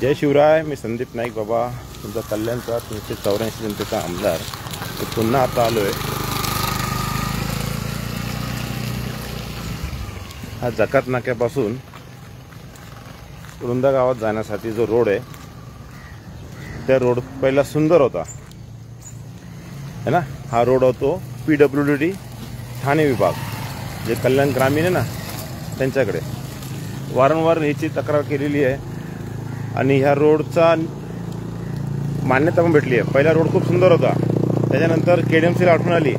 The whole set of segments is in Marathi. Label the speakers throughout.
Speaker 1: जय शिवराय. मी संदीप नाईक बाबा, तुमचा कल्याणचा 384 जनतेचा आमदार. पुन्हा आता आलोय. हा जकात नाक्यापासून रुंदा गावात जाण्यासाठी जो रोड आहे, त्या रोड पहिला सुंदर होता है ना. हा रोड होतो PWD ठाणे विभाग, जे कल्याण ग्रामीण आहे ना त्यांच्याकडे. वारंवार ह्याची तक्रार केलेली आहे आणि ह्या रोडचा मान्यता पण भेटली आहे. पहिला रोड खूप सुंदर होता, त्याच्यानंतर KDMCला आठवण आली,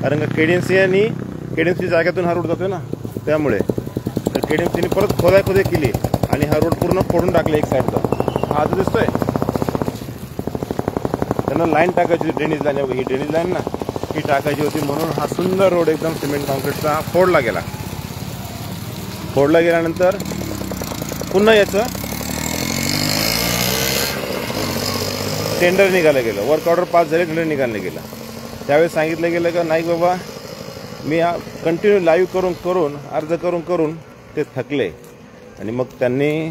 Speaker 1: कारण का KDMC जागेतून हा रोड जातोय ना, त्यामुळे KDMCने परत खोदाई केली आणि हा रोड पूर्ण फोडून टाकला एक साईडचा. हा आता दिसतोय. त्यांना लाईन टाकायची होती, ड्रेनेज लाईन. ही ड्रेनेज लाईन ना, ही टाकायची होती, म्हणून हा सुंदर रोड एकदम सिमेंट कॉन्क्रीटचा फोडला गेला. फोडला गेल्यानंतर पुन्हा याचं टेंडर निघालं गेलं. वर्क ऑर्डर पास झाले, टेंडर निघालं गेलं. त्यावेळेस सांगितलं गेलं का नाही बाबा, मी कंटिन्यू लाईव्ह करून अर्ज करून ते थकले. आणि मग त्यांनी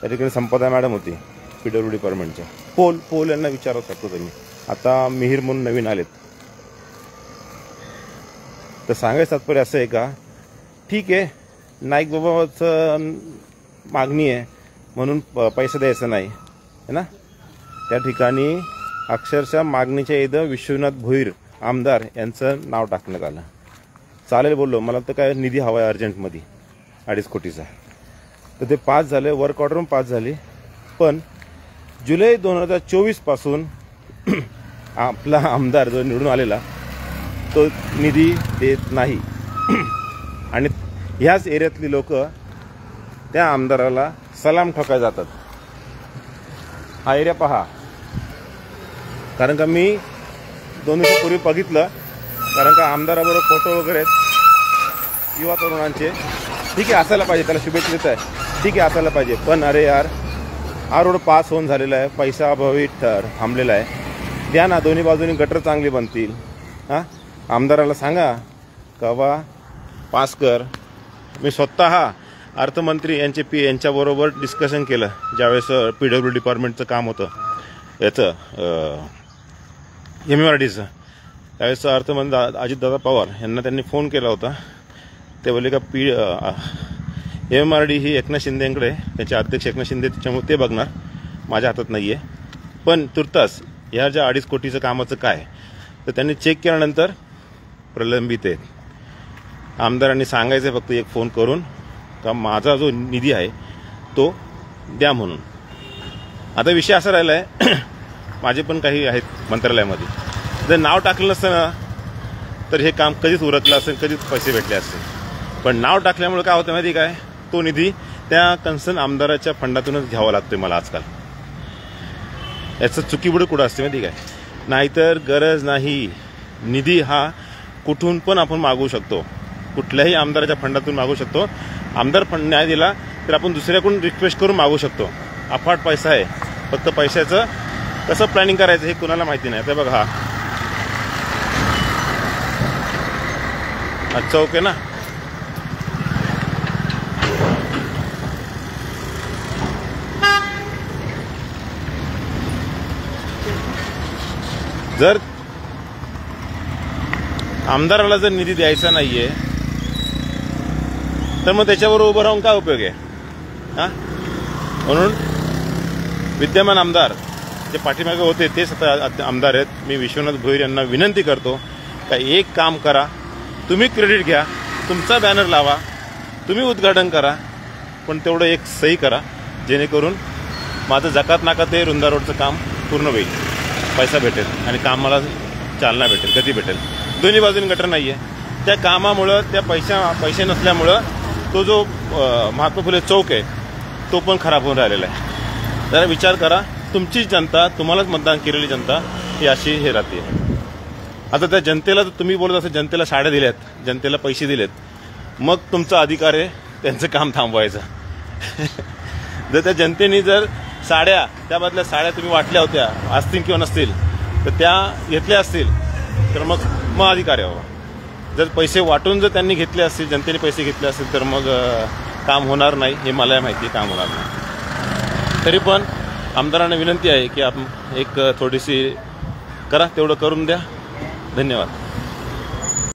Speaker 1: त्या ठिकाणी संपदा मॅडम होती PWD डिपार्टमेंटच्या, पोल यांना विचारत शकतो तुम्ही. आता मिहीर म्हणून नवीन आलेत. तर सांगायचं तात्पर्य असं आहे का, ठीक आहे नाईक बाबाचं मागणी आहे म्हणून पैसा द्यायचा नाही है ना. त्या ठिकाणी अक्षरशः मागणीच्या इथं विश्वनाथ भोईर आमदार यांचं नाव टाकण्यात आलं. चालेल बोललो, मला तर काय निधी हवा आहे अर्जंटमध्ये 2.5 कोटीचा. तर ते पास झाले, वर्क ऑर्डर पण पास झाली. पण जुलै 2024 पासून आपला आमदार जो निवडून आलेला तो निधी देत नाही. आणि ह्याच एरियातली लोक त्या आमदाराला सलाम ठोकायला जातात. हा एरिया पहा, कारण का मी 2 दिवसापूर्वी बघितलं, कारण का आमदाराबरोबर फोटो वगैरे आहेत युवा तरुणांचे. ठीक आहे, असायला पाहिजे, त्याला शुभेच्छा देत आहे, ठीक आहे असायला पाहिजे. पण अरे यार, हा रोड पास होऊन झालेला आहे, पैसा अभावी थांबलेला आहे. द्या ना, दोन्ही बाजूनी गटर चांगली बनतील. हां, आमदाराला सांगा का बा पास कर. मी स्वतः अर्थमंत्री यांच्याबरोबर डिस्कशन केलं ज्यावेळेस PWD डिपार्टमेंटचं काम होतं, याचं MMRDचं. त्यावेळेस अर्थमंत्री अजितदादा पवार यांना त्यांनी फोन केला होता. ते बोलले का MMRD ही एकनाथ शिंदेकडे, त्यांचे अध्यक्ष एकनाथ शिंदे, त्याच्यामुळे ते बघणार, माझ्या हातात नाही आहे. पण तुर्तास ह्या ज्या 2.5 कोटीचं कामाचं काय, तर त्यांनी चेक केल्यानंतर प्रलंबित आहे. आमदारांनी सांगायचं फक्त एक फोन करून का माझा जो निधी आहे तो द्या म्हणून. आता विषय असा राहिला आहे, माझे पण काही आहेत मंत्रालयामध्ये, जर नाव टाकलं नसतं ना तर हे काम कधीच उरकलं असेल, कधीच पैसे भेटले असतील. पण नाव टाकल्यामुळे काय होतं माहिती काय, तो निधी त्या कन्सर्न आमदाराच्या फंडातूनच घ्यावा लागतोय मला आजकाल. याचं चुकीबुडी कुठं असते माहिती काय. नाहीतर गरज नाही, निधी हा कुठून पण आपण मागवू शकतो, कुठल्याही आमदाराच्या फंडातून मागू शकतो. आमदार फंड नाही दिला तर आपण दुसऱ्याकडून रिक्वेस्ट करून मागू शकतो. अफाट पैसा आहे, फक्त पैशाचं कसं प्लॅनिंग करायचं हे कुणाला माहिती नाही. ते बघा, हा चौक आहे ना, जर आमदाराला जर निधी द्यायचा नाहीये तर मग त्याच्यावर उभं राहून काय उपयोग आहे. हा, म्हणून विद्यमान आमदार जे पाठीमागे होते तेच आता आमदार आहेत. मी विश्वनाथ भोईर यांना विनंती करतो का एक काम करा, तुम्ही क्रेडिट घ्या, तुमचा बॅनर लावा, तुम्ही उद्घाटन करा, पण तेवढं एक सही करा जेणेकरून माझं जकात नाका ते रुंदा रोडचं काम पूर्ण होईल, पैसा भेटेल आणि कामाला चालना भेटेल, गती भेटेल. दोन्ही बाजूनी गटर नाही आहे. त्या कामामुळं, त्या पैसे नसल्यामुळं तो जो महात्मा फुले चौक आहे तो पण खराब होऊन राहिलेला आहे. जरा विचार करा, तुमची जनता, तुम्हालाच मतदान केलेली जनता ही अशी हे राहते. आता त्या जनतेला तुम्ही बोलत असेल, जनतेला साड्या दिल्यात, जनतेला पैसे दिलेत, मग तुमचा अधिकार आहे त्यांचं काम थांबवायचं. जर त्या जनतेने जर साड्या, त्या बदल्या साड्या तुम्ही वाटल्या होत्या असतील किंवा नसतील तर त्या घेतल्या असतील तर मग अधिकार आहे बाबा. जर पैसे वाटून जर त्यांनी घेतले असतील, जनतेने पैसे घेतले असतील तर मग काम होणार नाही, हे मला माहिती आहे, काम होणार नाही. तरी पण आमदारांना विनंती आहे की आपण एक थोडीशी करा, तेवढं करून द्या. धन्यवाद.